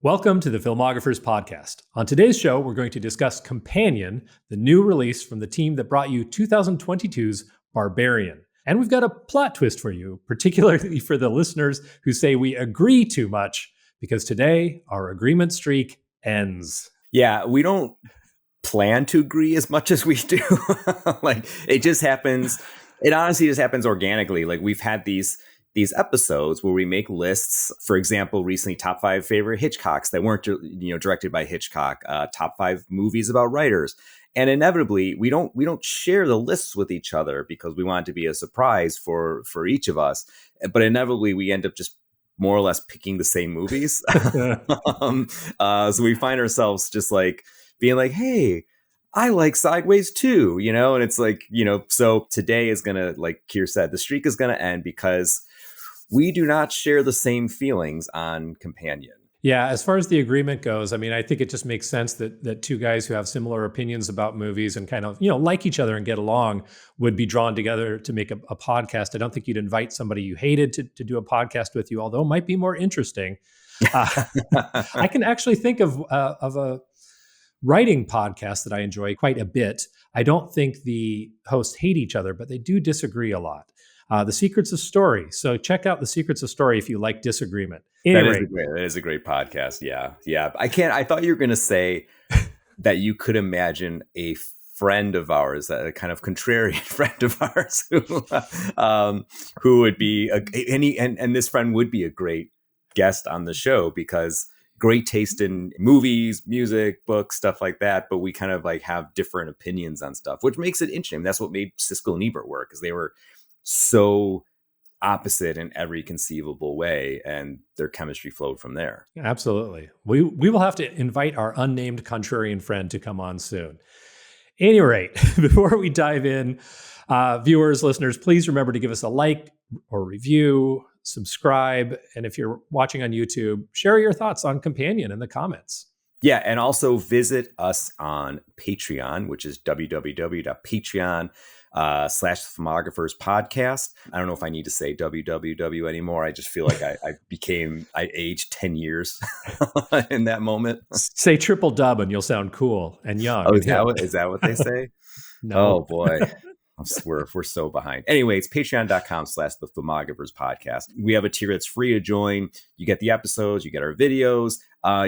Welcome to the Filmographers podcast. On today's show, we're going to discuss Companion, the new release from the team that brought you 2022's Barbarian. And we've got a plot twist for you, particularly for the listeners who say we agree too much, because today our agreement streak ends. Yeah, we don't plan to agree as much as we do. Like, it just happens. It honestly just happens organically. Like, we've had these episodes where we make lists. For example, recently, top 5 favorite Hitchcocks that weren't directed by Hitchcock, top 5 movies about writers. And inevitably, we don't share the lists with each other because we want it to be a surprise for each of us. But inevitably, we end up just more or less picking the same movies. So we find ourselves just like being like, hey, I like Sideways too, and it's like, so today is going to, like Keir said, the streak is going to end because we do not share the same feelings on Companion. Yeah, as far as the agreement goes, I mean, I think it just makes sense that two guys who have similar opinions about movies and kind of, like each other and get along would be drawn together to make a podcast. I don't think you'd invite somebody you hated to do a podcast with you, although it might be more interesting. I can actually think of a writing podcast that I enjoy quite a bit. I don't think the hosts hate each other, but they do disagree a lot. The Secrets of Story. So check out The Secrets of Story if you like disagreement. Anyway, that is a great podcast. Yeah. I thought you were going to say that you could imagine a friend of ours, a kind of contrarian friend of ours, who would be and this friend would be a great guest on the show because great taste in movies, music, books, stuff like that. But we kind of like have different opinions on stuff, which makes it interesting. That's what made Siskel and Ebert work, because they were so opposite in every conceivable way, and their chemistry flowed from there. Absolutely. We will have to invite our unnamed contrarian friend to come on soon. At any rate, before we dive in, viewers, listeners, please remember to give us a like or review, subscribe, and if you're watching on YouTube, share your thoughts on Companion in the comments. Yeah, and also visit us on Patreon, which is www.patreon.com. /Filmographers podcast. I don't know if I need to say www anymore. I just feel like I aged 10 years in that moment. Say triple dub and you'll sound cool and young. Oh, is that what they say? No. Oh boy. We're so behind. Anyway, it's patreon.com /the Filmographers podcast. We have a tier that's free to join. You get the episodes, you get our videos,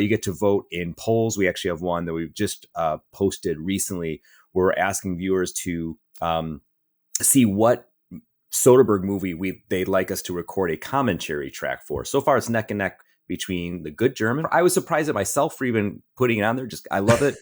you get to vote in polls. We actually have one that we've just posted recently. We're asking viewers to see what Soderbergh movie they'd like us to record a commentary track for. So far, it's neck and neck between The Good German. I was surprised at myself for even putting it on there. Just I love it.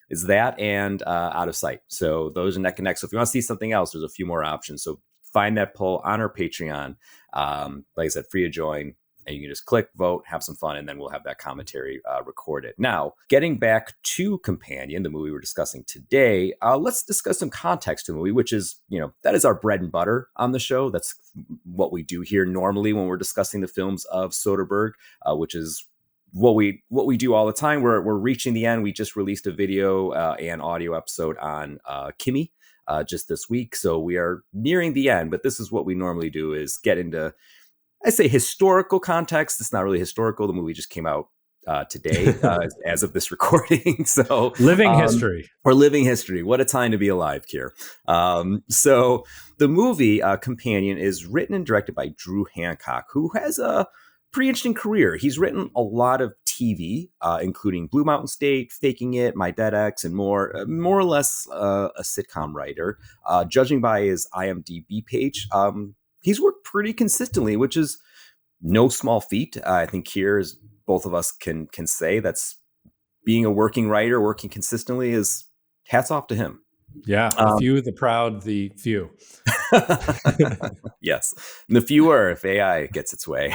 It's that and Out of Sight. So those are neck and neck. So if you want to see something else, there's a few more options. So find that poll on our Patreon. Like I said, free to join. And you can just click, vote, have some fun, and then we'll have that commentary recorded. Now, getting back to Companion, the movie we're discussing today, let's discuss some context to the movie, which is, that is our bread and butter on the show. That's what we do here normally when we're discussing the films of Soderbergh, which is what we do all the time. We're reaching the end. We just released a video and audio episode on Kimi just this week. So we are nearing the end, but this is what we normally do, is get into, I say, historical context. It's not really historical. The movie just came out today as of this recording. So living history. We're living history. What a time to be alive, Keir. So the movie Companion is written and directed by Drew Hancock, who has a pretty interesting career. He's written a lot of TV, including Blue Mountain State, Faking It, My Dead Ex, and more or less a sitcom writer. Judging by his IMDb page, he's worked pretty consistently, which is no small feat. I think here, as both of us can say, that's being a working writer, working consistently, is hats off to him. Yeah, the few, the proud, the few. Yes, and the fewer if AI gets its way.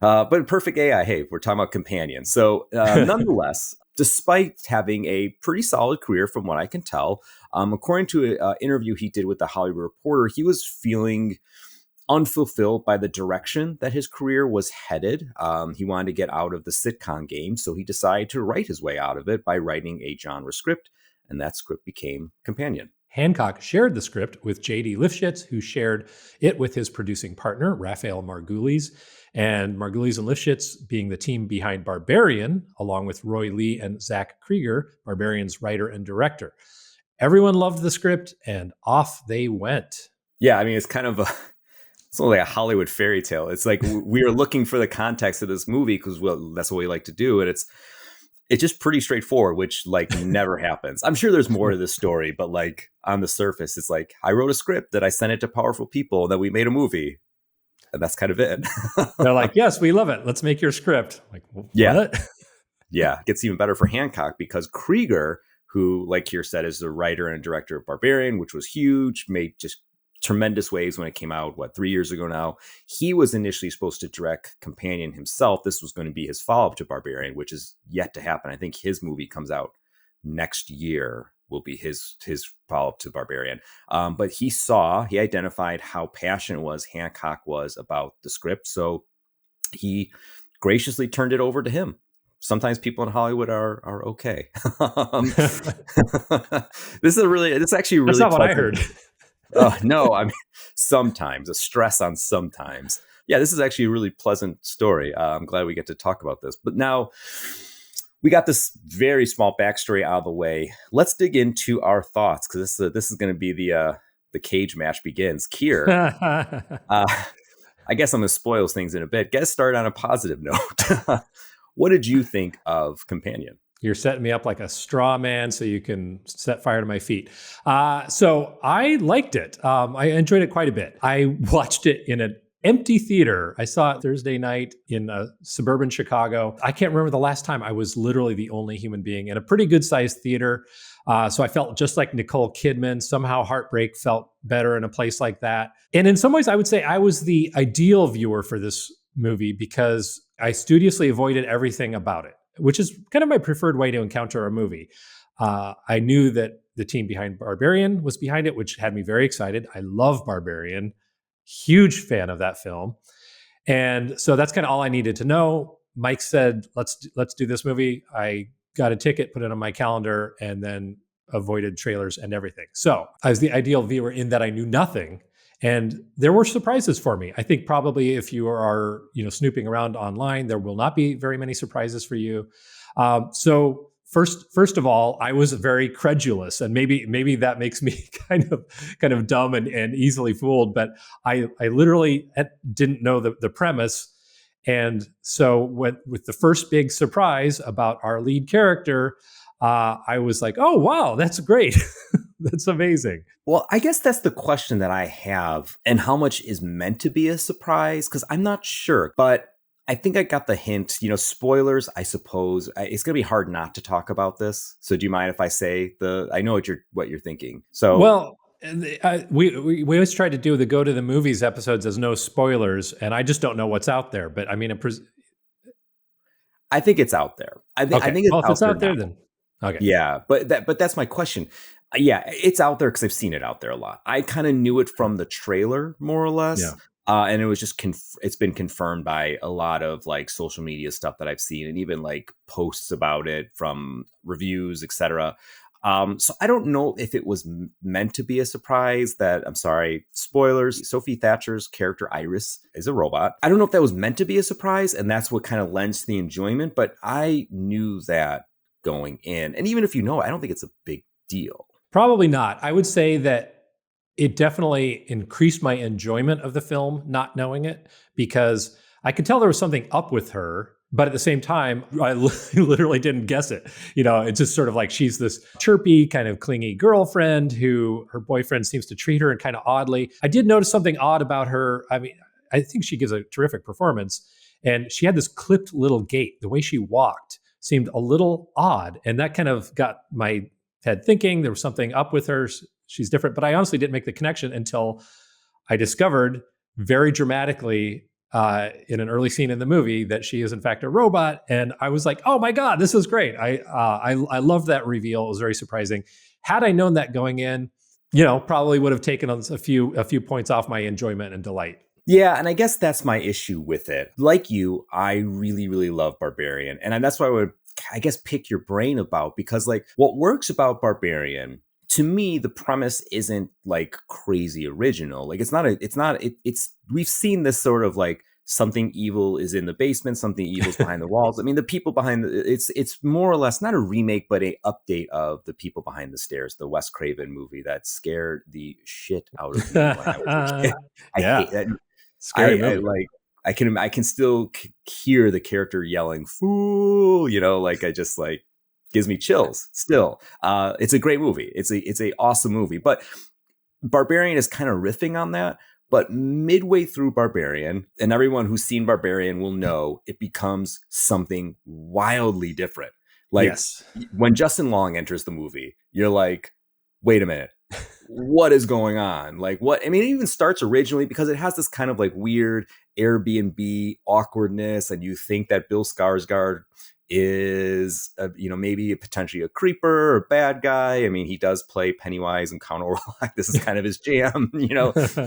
But perfect AI. Hey, we're talking about Companion. So nonetheless, despite having a pretty solid career from what I can tell, according to an interview he did with The Hollywood Reporter, he was feeling unfulfilled by the direction that his career was headed. He wanted to get out of the sitcom game, so he decided to write his way out of it by writing a genre script, and that script became Companion. Hancock shared the script with J.D. Lifshitz, who shared it with his producing partner, Raphael Margulies. And Margulies and Lifshitz being the team behind Barbarian, along with Roy Lee and Zach Krieger, Barbarian's writer and director. Everyone loved the script, and off they went. Yeah, I mean, it's kind of it's only like a Hollywood fairy tale. It's like we are looking for the context of this movie because, well, that's what we like to do. And it's just pretty straightforward, which like never happens. I'm sure there's more to this story, but like on the surface, it's like I wrote a script that I sent it to powerful people and then we made a movie. And that's kind of it. They're like, yes, we love it. Let's make your script. Like, what? Yeah. Yeah. It gets even better for Hancock because Krieger, who, like Keir said, is the writer and director of Barbarian, which was huge, made just tremendous waves when it came out, 3 years ago now. He was initially supposed to direct Companion himself. This was going to be his follow-up to Barbarian, which is yet to happen. I think his movie comes out next year, will be his follow-up to Barbarian. But he identified how passionate Hancock was about the script. So he graciously turned it over to him. Sometimes people in Hollywood are okay. This is actually really. That's not what I heard. No, I mean, sometimes a stress on sometimes. Yeah, this is actually a really pleasant story. I'm glad we get to talk about this. But now we got this very small backstory out of the way. Let's dig into our thoughts because this is going to be the cage match begins. Keir, I guess I'm going to spoil things in a bit. Get started on a positive note. What did you think of Companion? You're setting me up like a straw man so you can set fire to my feet. So I liked it. I enjoyed it quite a bit. I watched it in an empty theater. I saw it Thursday night in suburban Chicago. I can't remember the last time I was literally the only human being in a pretty good sized theater. So I felt just like Nicole Kidman. Somehow Heartbreak felt better in a place like that. And in some ways, I would say I was the ideal viewer for this movie because I studiously avoided everything about it, which is kind of my preferred way to encounter a movie. I knew that the team behind Barbarian was behind it, which had me very excited. I love Barbarian, huge fan of that film. And so that's kind of all I needed to know. Mike said, let's do this movie. I got a ticket, put it on my calendar, and then avoided trailers and everything. So I was the ideal viewer in that I knew nothing. And there were surprises for me. I think probably if you are, snooping around online, there will not be very many surprises for you. So first of all, I was very credulous, and maybe that makes me kind of dumb and easily fooled. But I literally didn't know the premise, and so with the first big surprise about our lead character, I was like, oh wow, that's great. That's amazing. Well, I guess that's the question that I have, and how much is meant to be a surprise, because I'm not sure, but I think I got the hint. Spoilers, I suppose. It's going to be hard not to talk about this. So do you mind if I say I know what you're thinking. So, well, we always try to do the Go to the Movies episodes as no spoilers, and I just don't know what's out there. But I mean, I think it's out there. I think it's if it's out there, now. Then okay. Yeah, but that's my question. Yeah, it's out there because I've seen it out there a lot. I kind of knew it from the trailer, more or less. Yeah. And it was just it's been confirmed by a lot of like social media stuff that I've seen, and even like posts about it from reviews, etc. So I don't know if it was meant to be a surprise. I'm sorry, spoilers. Sophie Thatcher's character Iris is a robot. I don't know if that was meant to be a surprise, and that's what kind of lends to the enjoyment. But I knew that going in, and even if I don't think it's a big deal. Probably not. I would say that it definitely increased my enjoyment of the film, not knowing it, because I could tell there was something up with her, but at the same time, I literally didn't guess it. It's just sort of like she's this chirpy, kind of clingy girlfriend who her boyfriend seems to treat her in kind of oddly. I did notice something odd about her. I mean, I think she gives a terrific performance, and she had this clipped little gait. The way she walked seemed a little odd, and that kind of got my head thinking there was something up with her. She's different, but I honestly didn't make the connection until I discovered very dramatically in an early scene in the movie that she is in fact a robot. And I was like, oh my God, this is great. I love that reveal. It was very surprising. Had I known that going in, probably would have taken a few points off my enjoyment and delight. Yeah, and I guess that's my issue with it. Like you, I really, really love Barbarian. And that's why I would, pick your brain about, because like what works about Barbarian to me, the premise isn't like crazy original. Like it's we've seen this sort of like something evil is in the basement, something evil's behind the walls. I mean, the people behind it's more or less not a remake, but a update of The People Behind the Stairs, the Wes Craven movie that scared the shit out of me when I was a kid. I hate Yeah, that. scary I movie. like I can still hear the character yelling "fool," like I just like gives me chills still. It's a great movie. It's a awesome movie, but Barbarian is kind of riffing on that. But midway through Barbarian, and everyone who's seen Barbarian will know, it becomes something wildly different. Like Yes. when Justin Long enters the movie, you're like, wait a minute, what is going on? Like what? I mean, it even starts originally because it has this kind of like weird Airbnb awkwardness, and you think that Bill Skarsgård is maybe potentially a creeper or bad guy. I mean, he does play Pennywise and Count Orlok. This is kind of his jam. This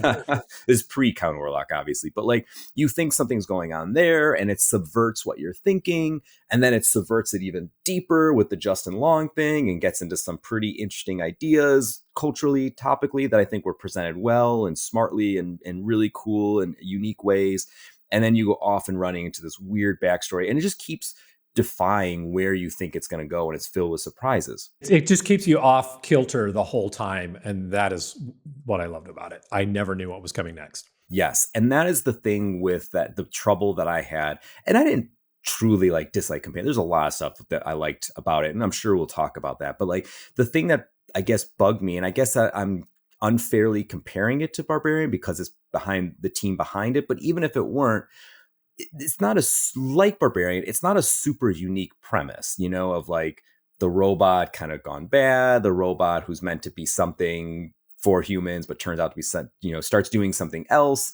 is pre Count Orlok, obviously, but like you think something's going on there, and it subverts what you're thinking, and then it subverts it even deeper with the Justin Long thing and gets into some pretty interesting ideas culturally, topically, that I think were presented well and smartly and really cool and unique ways. And then you go off and running into this weird backstory, and it just keeps defying where you think it's going to go, and it's filled with surprises. It just keeps you off kilter the whole time. And that is what I loved about it. I never knew what was coming next. Yes. And that is the thing with that, the trouble that I had. And I didn't truly like dislike Companion. There's a lot of stuff that I liked about it, and I'm sure we'll talk about that. But like the thing that I guess bugged me, and I guess I'm unfairly comparing it to Barbarian because it's behind the team behind it. But even if it weren't, it's not like Barbarian. It's not a super unique premise, of like the robot kind of gone bad, the robot who's meant to be something for humans, but turns out to be, starts doing something else.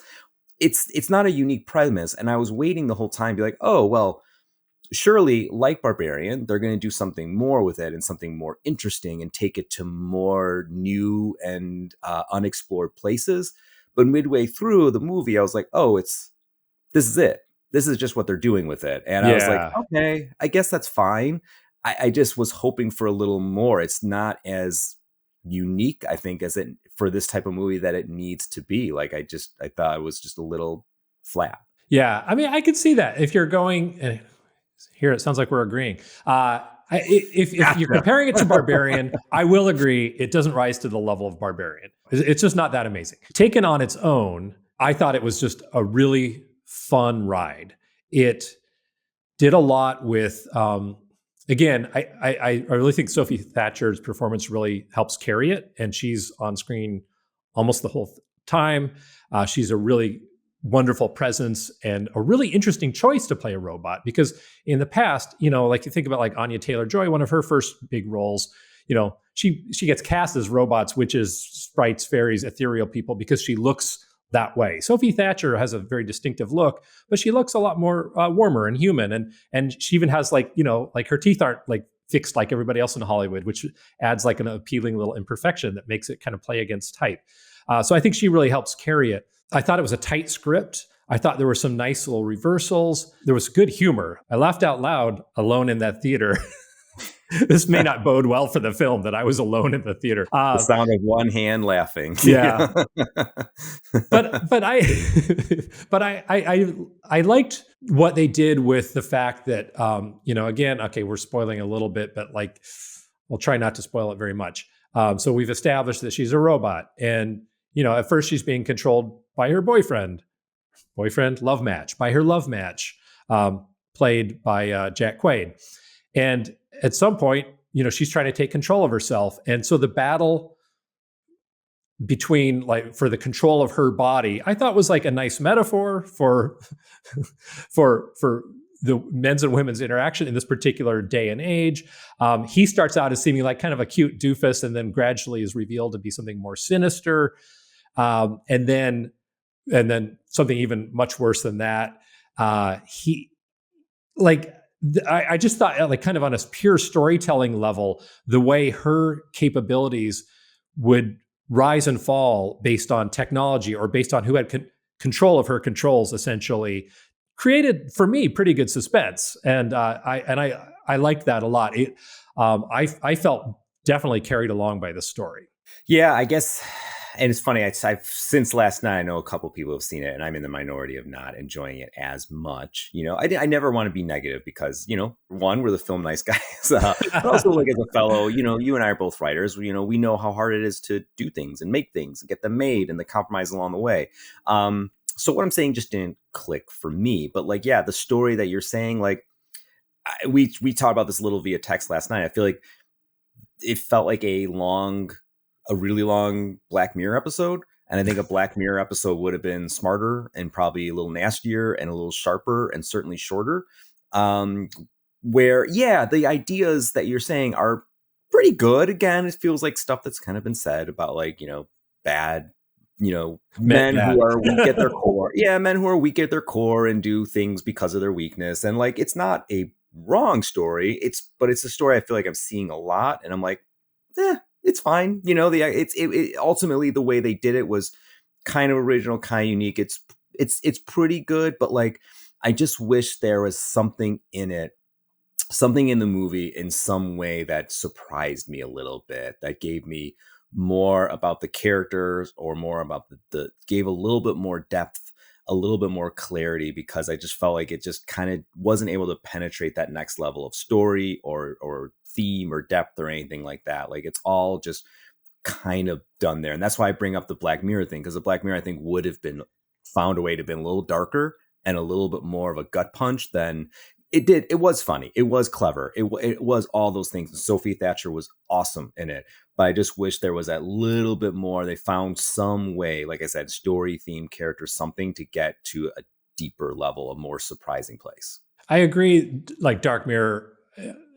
It's not a unique premise. And I was waiting the whole time to be like, oh, well, surely like Barbarian, they're going to do something more with it and something more interesting and take it to more new and unexplored places. But midway through the movie, I was like, oh, this is it. This is just what they're doing with it. And I was like, Yeah. okay, I guess that's fine. I just was hoping for a little more. It's not as unique, I think, as it for this type of movie that it needs to be. Like I thought it was just a little flat. Yeah. I mean, I could see that if you're going here, it sounds like we're agreeing. If you're comparing it to Barbarian, I will agree it doesn't rise to the level of Barbarian. It's just not that amazing. Taken on its own, I thought it was just a really fun ride. It did a lot with, again, I really think Sophie Thatcher's performance really helps carry it, and she's on screen almost the whole time. She's a really wonderful presence and a really interesting choice to play a robot, because in the past, like you think about like Anya Taylor-Joy, one of her first big roles, she gets cast as robots, witches, sprites, fairies, ethereal people, because she looks that way. Sophie Thatcher has a very distinctive look, but she looks a lot more warmer and human, and she even has like her teeth aren't like fixed like everybody else in Hollywood, which adds like an appealing little imperfection that makes it kind of play against type. So I think she really helps carry it. I thought it was a tight script. I thought there were some nice little reversals. There was good humor. I laughed out loud alone in that theater. This may not bode well for the film that I was alone in the theater. The sound of one hand laughing. Yeah. but I liked what they did with the fact that, again, okay, we're spoiling a little bit, but like, we'll try not to spoil it very much. So we've established that she's a robot, and, at first she's being controlled by her boyfriend, love match, by her love match, played by Jack Quaid. And at some point, she's trying to take control of herself. And so the battle between, like, for the control of her body, I thought was like a nice metaphor for for the men's and women's interaction in this particular day and age. He starts out as seeming like kind of a cute doofus, and then gradually is revealed to be something more sinister. And then something even much worse than that. He like I just thought, like, kind of on a pure storytelling level, the way her capabilities would rise and fall based on technology or based on who had control of her controls, essentially, created for me pretty good suspense, and I liked that a lot. I felt definitely carried along by the story. Yeah, I guess. And it's funny. I've since last night, I know a couple people have seen it, and I'm in the minority of not enjoying it as much. I never want to be negative because, one, we're the film nice guys, but also like as a fellow, you and I are both writers. We know how hard it is to do things and make things and get them made and the compromise along the way. So what I'm saying just didn't click for me. But like, yeah, the story that you're saying, like, we talked about this a little via text last night. I feel like it felt like a really long Black Mirror episode. And I think a Black Mirror episode would have been smarter and probably a little nastier and a little sharper and certainly shorter. Where, yeah, the ideas that you're saying are pretty good. Again, it feels like stuff that's kind of been said about like, bad, men who are weak at their core. Yeah, men who are weak at their core and do things because of their weakness. And like, it's not a wrong story. But it's a story I feel like I'm seeing a lot. And I'm like, it's fine. Ultimately the way they did it was kind of original, kind of unique. It's pretty good, but like, I just wish there was something in it, something in the movie in some way that surprised me a little bit, that gave me more about the characters or more about the gave a little bit more depth, a little bit more clarity, because I just felt like it just kind of wasn't able to penetrate that next level of story or theme or depth or anything like that. Like, it's all just kind of done there. And that's why I bring up the Black Mirror thing, because the Black Mirror, I think, would have been found a way to have been a little darker and a little bit more of a gut punch than it did. It was funny. It was clever. It was all those things. And Sophie Thatcher was awesome in it. But I just wish there was that little bit more. They found some way, like I said, story, theme, character, something to get to a deeper level, a more surprising place. I agree. Like Dark Mirror,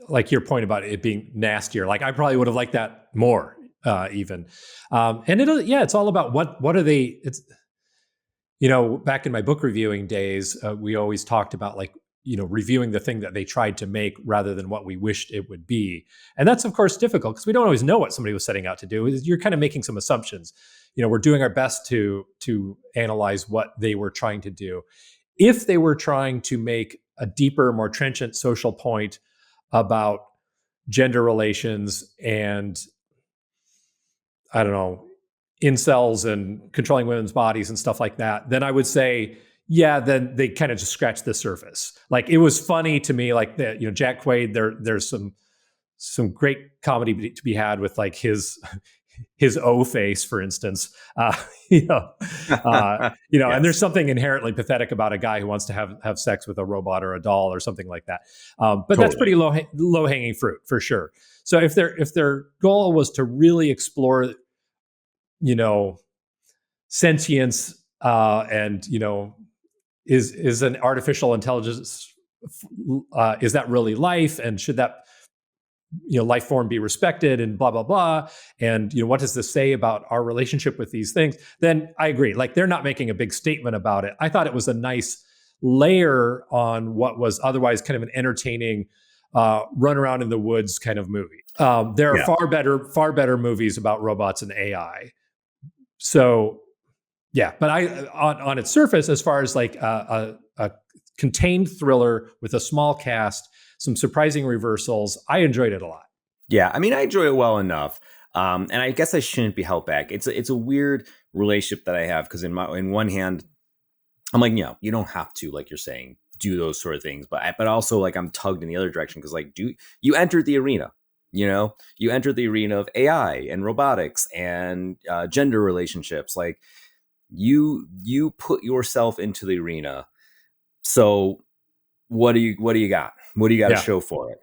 like your point about it being nastier. Like, I probably would have liked that more, even. And it's all about what are they? It's back in my book reviewing days, we always talked about like, reviewing the thing that they tried to make rather than what we wished it would be. And that's, of course, difficult because we don't always know what somebody was setting out to do. You're kind of making some assumptions. We're doing our best to analyze what they were trying to do. If they were trying to make a deeper, more trenchant social point about gender relations and, I don't know, incels and controlling women's bodies and stuff like that, then I would say, yeah, then they kind of just scratched the surface. Like, it was funny to me, like that, Jack Quaid, there's some great comedy to be had with like his O face, for instance. Yes. And there's something inherently pathetic about a guy who wants to have sex with a robot or a doll or something like that. But totally. That's pretty low hanging fruit for sure. So if their goal was to really explore, sentience, and is an artificial intelligence, is that really life, and should that life form be respected, and blah blah blah, and what does this say about our relationship with these things, then I agree. Like, they're not making a big statement about it. I thought it was a nice layer on what was otherwise kind of an entertaining run around in the woods kind of movie. There are far better movies about robots and AI. So yeah, but on its surface, as far as like a contained thriller with a small cast, some surprising reversals, I enjoyed it a lot. Yeah, I mean, I enjoy it well enough, and I guess I shouldn't be held back. It's a weird relationship that I have, because in one hand, I'm like, you don't have to, like you're saying, do those sort of things, but also like I'm tugged in the other direction, because like, you entered the arena. You entered the arena of AI and robotics and gender relationships. Like, you put yourself into the arena. So what do you got? What do you got to show for it?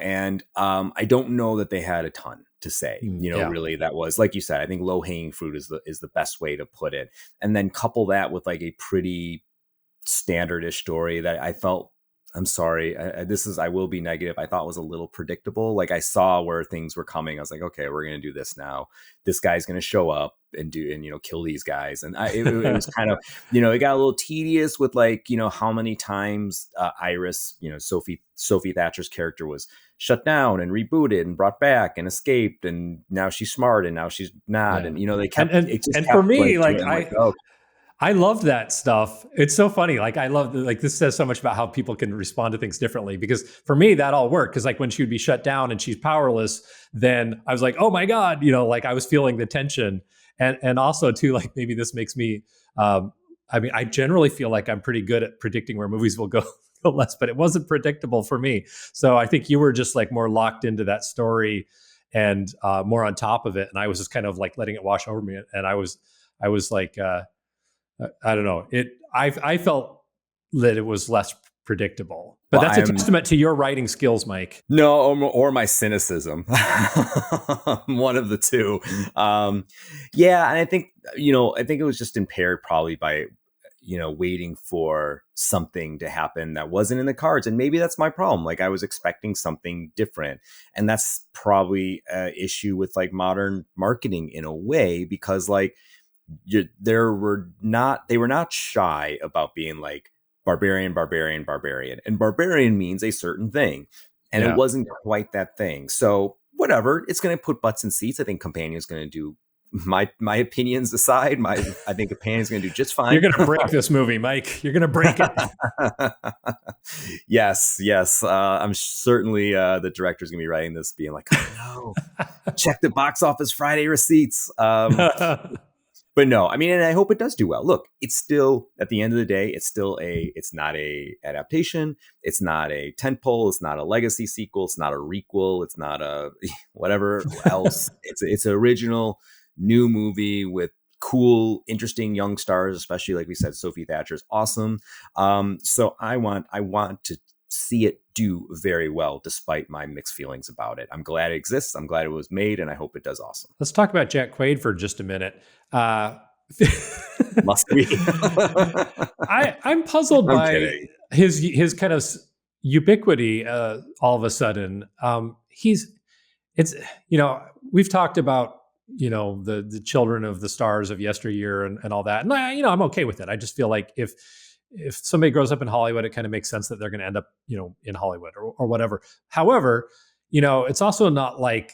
And I don't know that they had a ton to say. Really, that was, like you said, I think low hanging fruit is the best way to put it. And then couple that with like a pretty standardish story that I felt, I'm sorry, I will be negative, I thought was a little predictable. Like, I saw where things were coming. I was like, okay, we're going to do this now. This guy's going to show up and kill these guys. And it was kind of, it got a little tedious with like, how many times Iris, Sophie Thatcher's character was shut down and rebooted and brought back and escaped. And now she's smart and now she's not. And, they kept, and for me, like, I love that stuff. It's so funny. Like I love like this says so much about how people can respond to things differently. Because for me, that all worked. Because like when she would be shut down and she's powerless, then I was like, oh my god, like I was feeling the tension, and also too like maybe this makes me. I mean, I generally feel like I'm pretty good at predicting where movies will go. Less, but it wasn't predictable for me. So I think you were just like more locked into that story and more on top of it, and I was just kind of like letting it wash over me. And I was like. I don't know. I felt that it was less predictable, but Well, that's a testament to your writing skills, Mike. No, or my cynicism. One of the two. Yeah, and I think it was just impaired probably by waiting for something to happen that wasn't in the cards, and maybe that's my problem. Like I was expecting something different, and that's probably an issue with like modern marketing in a way, because like they were not shy about being like barbarian, barbarian, barbarian, and barbarian means a certain thing, and it wasn't quite that thing. So whatever, it's going to put butts in seats. I think Companion is going to do, my opinions aside, I think Companion is going to do just fine. You're going to break this movie, Mike. You're going to break it. Yes. I'm certainly the director's going to be writing this, being like, oh no, check the box office Friday receipts. But no, I mean, and I hope it does do well. Look, it's still, at the end of the day, it's not a adaptation. It's not a tentpole. It's not a legacy sequel. It's not a requel. It's not a whatever else. It's an original new movie with cool, interesting young stars, especially like we said, Sophie Thatcher is awesome. So I want to see it do very well, despite my mixed feelings about it. I'm glad it exists. I'm glad it was made, and I hope it does awesome. Let's talk about Jack Quaid for just a minute. Must we? I'm puzzled by his kind of ubiquity. All of a sudden, we've talked about the children of the stars of yesteryear and all that, and I'm okay with it. I just feel like if somebody grows up in Hollywood, it kind of makes sense that they're going to end up in Hollywood or whatever. However, it's also not like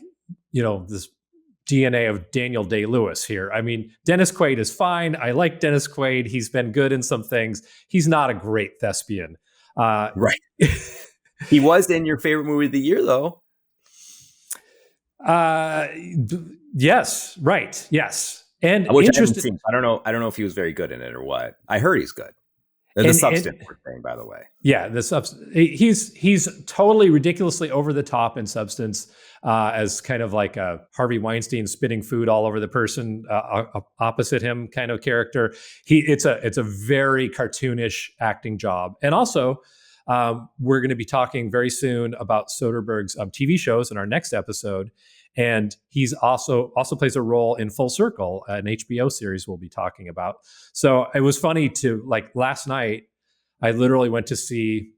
this DNA of Daniel Day-Lewis here. I mean, Dennis Quaid is fine. I like Dennis Quaid. He's been good in some things. He's not a great thespian. Right. He was in your favorite movie of the year, though. Yes. Right. Yes. And interesting. I don't know if he was very good in it or what. I heard he's good. The substance thing, by the way. Yeah, the substance. He's totally ridiculously over the top in Substance, as kind of like a Harvey Weinstein spitting food all over the person opposite him kind of character. It's a very cartoonish acting job, and also we're going to be talking very soon about Soderbergh's TV shows in our next episode. And he's also plays a role in Full Circle, an HBO series we'll be talking about. So it was funny to, like, last night, I literally went to see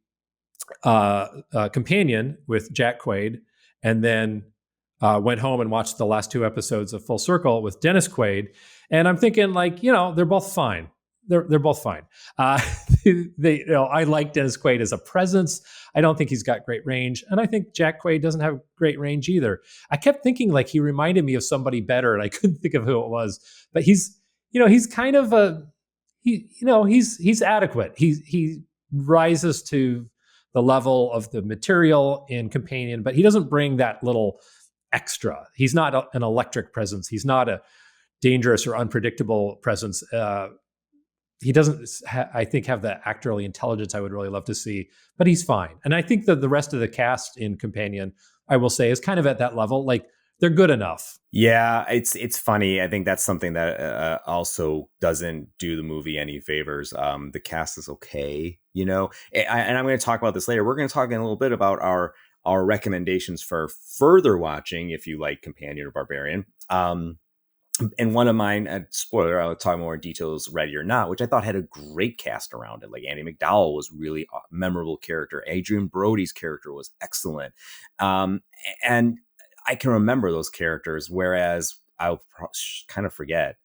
Companion with Jack Quaid, and then went home and watched the last two episodes of Full Circle with Dennis Quaid. And I'm thinking, like, they're both fine. They're both fine. I like Dennis Quaid as a presence. I don't think he's got great range, and I think Jack Quaid doesn't have great range either. I kept thinking like he reminded me of somebody better, and I couldn't think of who it was. But he's kind of he's adequate. He rises to the level of the material in Companion, but he doesn't bring that little extra. He's not an electric presence. He's not a dangerous or unpredictable presence. He doesn't, I think, have the actorly intelligence I would really love to see, but he's fine. And I think that the rest of the cast in Companion, I will say, is kind of at that level. Like, they're good enough. Yeah, it's funny. I think that's something that also doesn't do the movie any favors. The cast is okay, and I'm going to talk about this later. We're going to talk in a little bit about our recommendations for further watching if you like Companion or Barbarian. And one of mine, spoiler, I'll talk more in details, Ready or Not, which I thought had a great cast around it. Like Andy McDowell was really a memorable character. Adrian Brody's character was excellent. And I can remember those characters, whereas I'll kind of forget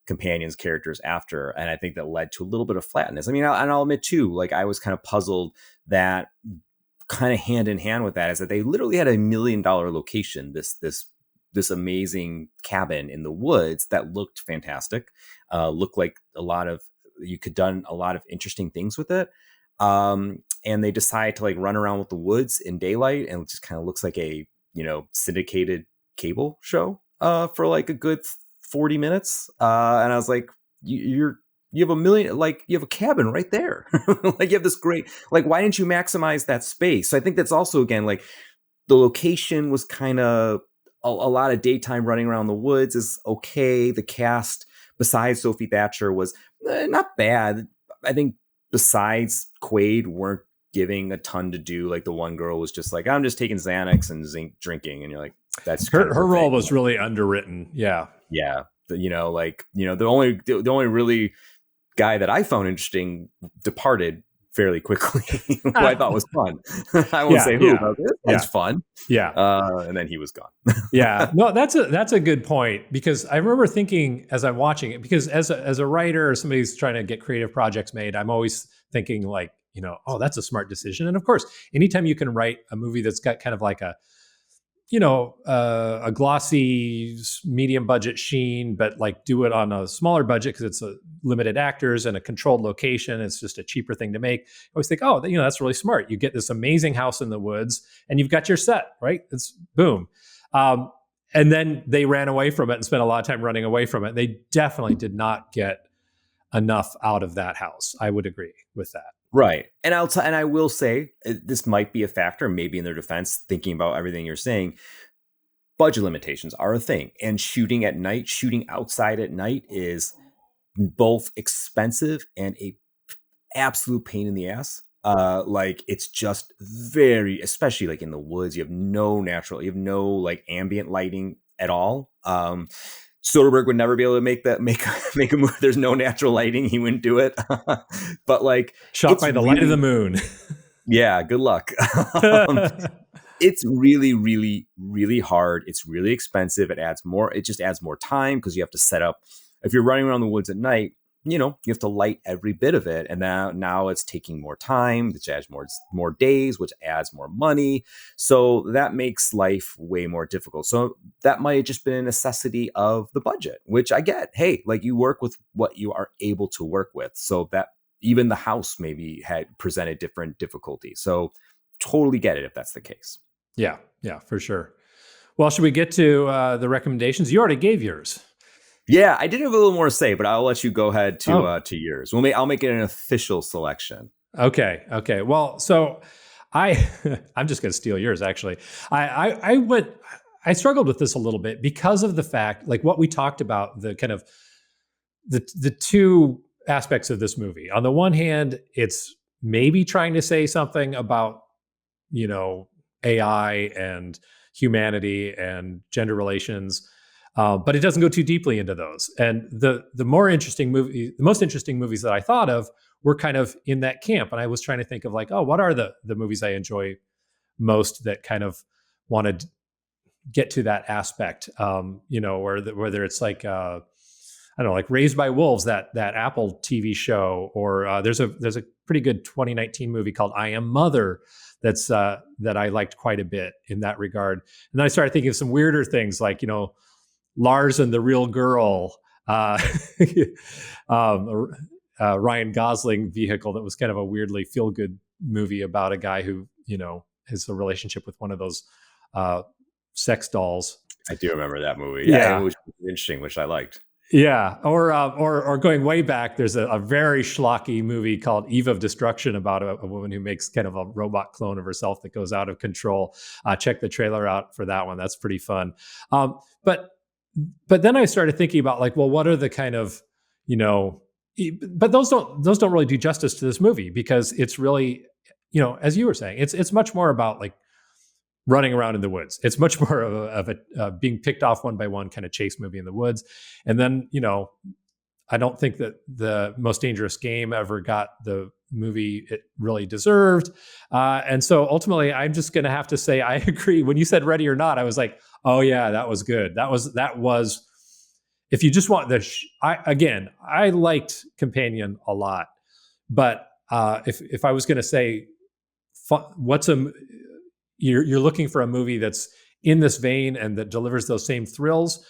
Companion's characters after. And I think that led to a little bit of flatness. I mean, and I'll admit too, like I was kind of puzzled that kind of hand in hand with that is that they literally had $1 million location, this amazing cabin in the woods that looked fantastic, looked like a lot of you could done a lot of interesting things with it. And they decide to like run around with the woods in daylight, and it just kind of looks like a, syndicated cable show for like a good 40 minutes. And I was like, you have a million, like you have a cabin right there. Like you have this great, like, why didn't you maximize that space? So I think that's also, again, like the location was kind of a lot of daytime running around the woods is okay. The cast besides Sophie Thatcher was not bad. I think besides Quaid weren't giving a ton to do. Like the one girl was just like, I'm just taking Xanax and zinc drinking. And you're like, that's her role was really underwritten. Yeah. Yeah. The only really guy that I found interesting departed fairly quickly, who I thought was fun. I won't say who, but it's fun. Yeah. And then he was gone. Yeah. No, that's a good point, because I remember thinking as I'm watching it, because as a writer or somebody who's trying to get creative projects made, I'm always thinking like, oh, that's a smart decision. And of course, anytime you can write a movie that's got kind of like a glossy medium budget sheen, but like do it on a smaller budget because it's a limited actors and a controlled location. It's just a cheaper thing to make. I always think, oh, that's really smart. You get this amazing house in the woods and you've got your set, right? It's boom. And then they ran away from it and spent a lot of time running away from it. They definitely did not get enough out of that house. I would agree with that. Right. And I will say this might be a factor, maybe in their defense, thinking about everything you're saying. Budget limitations are a thing, and shooting at night, shooting outside at night is both expensive and a absolute pain in the ass. Like it's just very, especially like in the woods, you have no like ambient lighting at all. Soderbergh would never be able to make a movie. There's no natural lighting. He wouldn't do it. But like shot by the light of the moon. Yeah. Good luck. It's really, really, really hard. It's really expensive. It just adds more time because you have to set up. If you're running around the woods at night, you have to light every bit of it. And now it's taking more time, which adds more days, which adds more money. So that makes life way more difficult. So that might have just been a necessity of the budget, which I get. Hey, like you work with what you are able to work with. So that even the house maybe had presented different difficulties. So totally get it if that's the case. Yeah, for sure. Well, should we get to the recommendations? You already gave yours. Yeah, I did have a little more to say, but I'll let you go ahead to yours. I'll make it an official selection. Okay. Well, so I'm just going to steal yours. Actually, I struggled with this a little bit because of the fact, like what we talked about, the kind of the two aspects of this movie. On the one hand, it's maybe trying to say something about AI and humanity and gender relations. But it doesn't go too deeply into those. And the most interesting movies that I thought of were kind of in that camp. And I was trying to think of like, oh, what are the movies I enjoy most that kind of want to get to that aspect? Whether it's like I don't know, like Raised by Wolves, that Apple TV show, or there's a pretty good 2019 movie called I Am Mother that I liked quite a bit in that regard. And then I started thinking of some weirder things like Lars and the Real Girl, Ryan Gosling vehicle that was kind of a weirdly feel-good movie about a guy who, has a relationship with one of those sex dolls. I do remember that movie. Yeah. It was interesting, which I liked. Yeah. Or going way back, there's a very schlocky movie called Eve of Destruction about a woman who makes kind of a robot clone of herself that goes out of control. Check the trailer out for that one. That's pretty fun. But then I started thinking about like, well, what are the kind of, but those don't really do justice to this movie, because it's really, as you were saying, it's much more about like running around in the woods. It's much more of a being picked off one by one kind of chase movie in the woods. And then, I don't think that the Most Dangerous Game ever got the movie it really deserved. And so ultimately, I'm just going to have to say, I agree. When you said Ready or Not, I was like, oh yeah, that was good. That was, if you just want I liked Companion a lot, but if I was going to say, you're looking for a movie that's in this vein and that delivers those same thrills,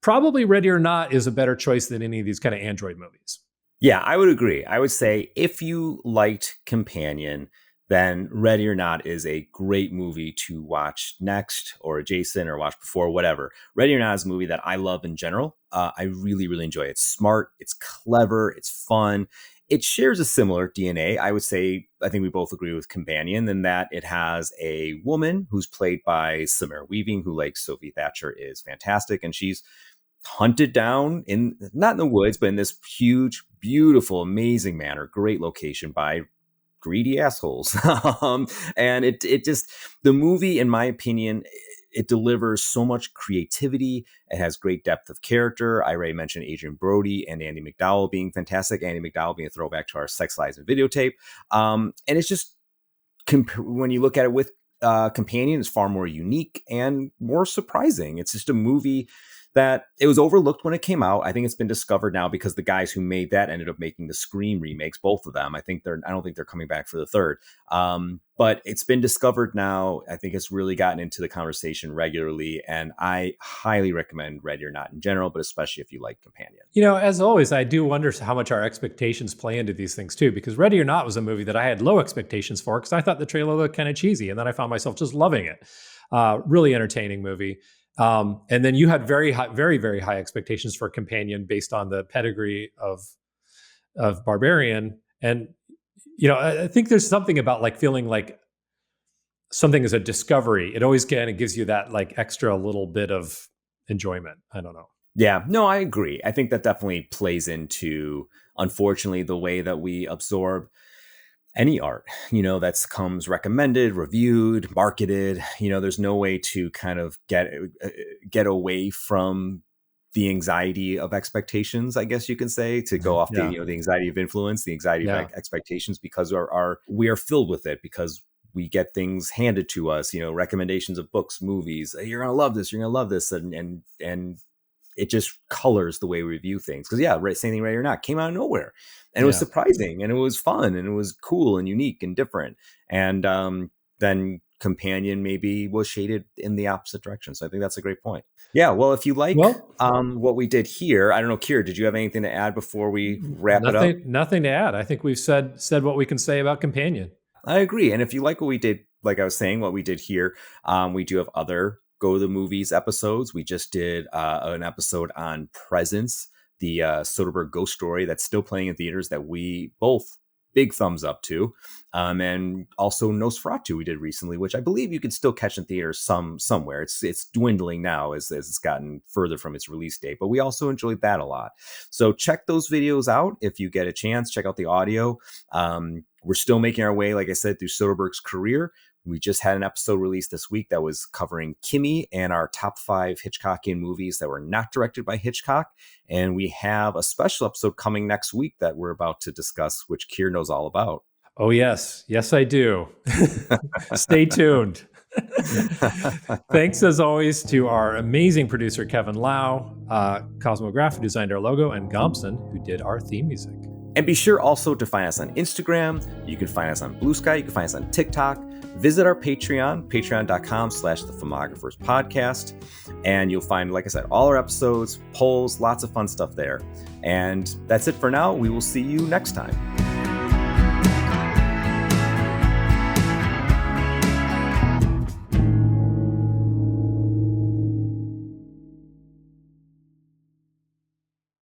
probably Ready or Not is a better choice than any of these kind of Android movies. Yeah, I would agree. I would say if you liked Companion, then Ready or Not is a great movie to watch next or adjacent or watch before, whatever. Ready or Not is a movie that I love in general. I really, really enjoy it. It's smart, it's clever, it's fun. It shares a similar DNA. I would say, I think we both agree with Companion in that it has a woman who's played by Samara Weaving, who, like Sophie Thatcher, is fantastic. And she's hunted down in, not in the woods, but in this huge, beautiful, amazing manor, great location by greedy assholes. And it just, the movie, in my opinion, it delivers so much creativity. It has great depth of character. I already mentioned Adrian Brody and Andy McDowell being fantastic. Andy McDowell being a throwback to our Sex Lies and Videotape. And it's just, when you look at it with Companion, it's far more unique and more surprising. It's just a movie that it was overlooked when it came out. I think it's been discovered now because the guys who made that ended up making the Scream remakes, both of them. I don't think they're coming back for the third. But it's been discovered now. I think it's really gotten into the conversation regularly, and I highly recommend Ready or Not in general, but especially if you like Companion. You know, as always, I do wonder how much our expectations play into these things too, because Ready or Not was a movie that I had low expectations for because I thought the trailer looked kind of cheesy, and then I found myself just loving it. Really entertaining movie. And then you had very high, very, very high expectations for Companion based on the pedigree of Barbarian. And, you know, I think there's something about like feeling like something is a discovery. It always kind of gives you that like extra little bit of enjoyment. I don't know. Yeah, no, I agree. I think that definitely plays into, unfortunately, the way that we absorb any art, that's comes recommended, reviewed, marketed. There's no way to kind of get away from the anxiety of expectations, I guess you can say, to go off Yeah. the anxiety of influence, the anxiety of Yeah. expectations, because we are filled with it because we get things handed to us, recommendations of books, movies. You're gonna love this. You're gonna love this, and it just colors the way we view things. Because same thing, Ready or Not came out of nowhere, and it was Yeah. surprising, and it was fun, and it was cool and unique and different. And then Companion maybe was shaded in the opposite direction. So I think that's a great point. Yeah. Well, if you like Well, what we did here, I don't know, Keir, did you have anything to add before we wrap it up? nothing to add. I think we've said what we can say about Companion. I agree. And if you like what we did, like I was saying, what we did here, we do have other Go to the Movies episodes. We just did an episode on Presence, the Soderbergh ghost story that's still playing in theaters that we both big thumbs up to. And also Nosferatu we did recently, which I believe you can still catch in theaters somewhere. It's dwindling now as it's gotten further from its release date, but we also enjoyed that a lot. So check those videos out if you get a chance. Check out the audio. We're still making our way, like I said, through Soderbergh's career. We just had an episode released this week that was covering Kimmy and our top 5 Hitchcockian movies that were not directed by Hitchcock. And we have a special episode coming next week that we're about to discuss, which Keir knows all about. Oh, yes. Yes, I do. Stay tuned. Thanks, as always, to our amazing producer, Kevin Lau, Cosmo Graff, who designed our logo, and Gompson, who did our theme music. And be sure also to find us on Instagram. You can find us on Blue Sky. You can find us on TikTok. Visit our Patreon, patreon.com/the Filmographers podcast. And you'll find, like I said, all our episodes, polls, lots of fun stuff there. And that's it for now. We will see you next time.